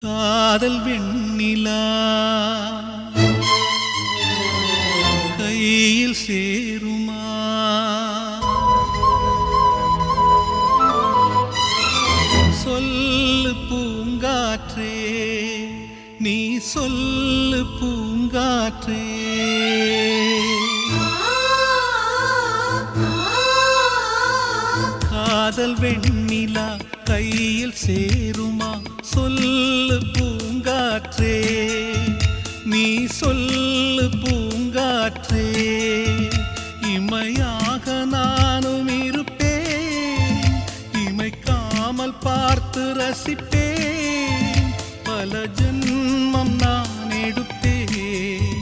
காதல் வெண்ணிலா கையில் சேருமா? சொல்லு பூங்காற்றே, நீ சொல்லு பூங்காற்றே. காதல் வெண்ணிலா கையில் சேருமா? சொல்லு பூங்காற்றே, நீ சொல்லு பூங்காற்றே. இமையாக நானும் இருப்பேன், இமைக்காமல் பார்த்து ரசிப்பேன். பல ஜென்மம் நான் எடுப்பேன்,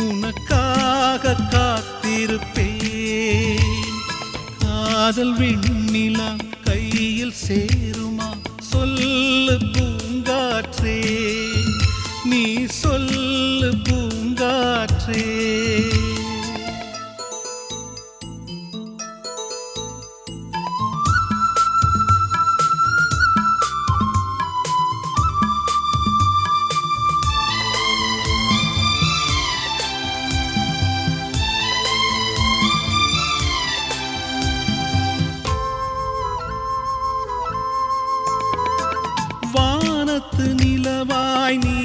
உனக்காக காத்திருப்பேன். காதல் வெண்ணிலா கையில் சேருமா? சொல்லு பூங்காற்றே, நீ சொல்லு பூங்காற்றே. வானத்து நிலவாய் நீ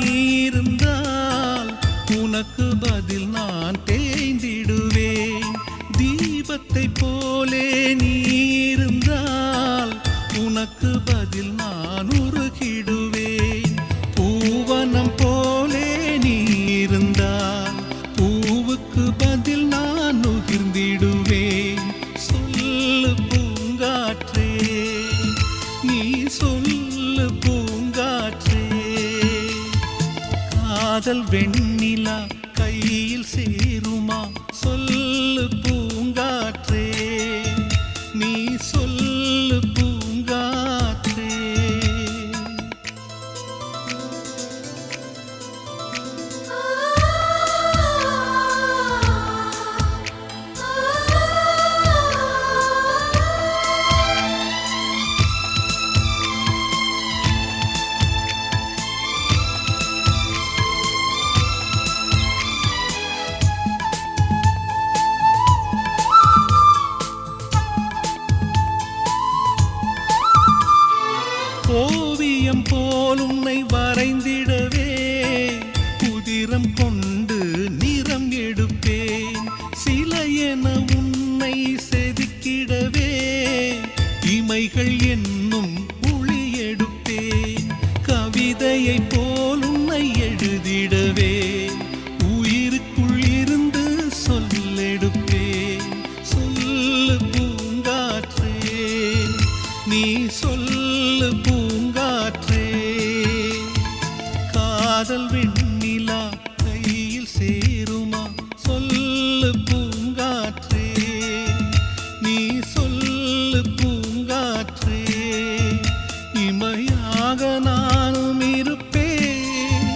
இருந்தால் உனக்கு பதில் நான் தேய்ந்திடுவேன். தீபத்தை போலே நீ இருந்தால் உனக்கு பதில் நான் உருகிடுவேன். பூவனம் போலே நீ இருந்தால் பூவுக்கு பதில் நான் நுகிர்ந்திடுவேன். சொல்லு பூங்காற்றே, நீ சொல்லு பூங்காற்றே. காதல் வெண்ணிலா கையில் சேருமா? சொல்லு பூங்காற்றே, நீ சொல்லு பூங்காற்றே. ஓவியம் போல் உன்னை வரைந்திடவே உதிரம் கொண்டு நிறம் எடுப்பேன். சிலை என உன்னை செதுக்கிடவே இமைகள் என்னும் ஒளி எடுப்பேன். கவிதையை போல் உன்னை எழுதிடவே உயிருக்குள் இருந்து சொல்லெடுப்பேன். சொல்லு பூங்காற்றே, நீ சொல்லு பூங்காற்றே. காதல் வெண்ணிலா கையில் சேருமா? சொல்லு பூங்காற்றே, நீ சொல்லு பூங்காற்றே. இமையாக நானும் இருப்பேன்,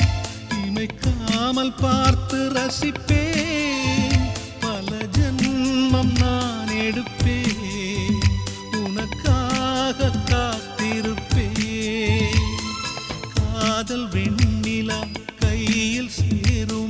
இமைக்காமல் பார்த்து ரசிப்பேன். பல ஜென்மம் நான் எடுப்பேன், உனக்காக காத்திருப்பேன். காதல் வெண்ணிலா கையில் சேரும்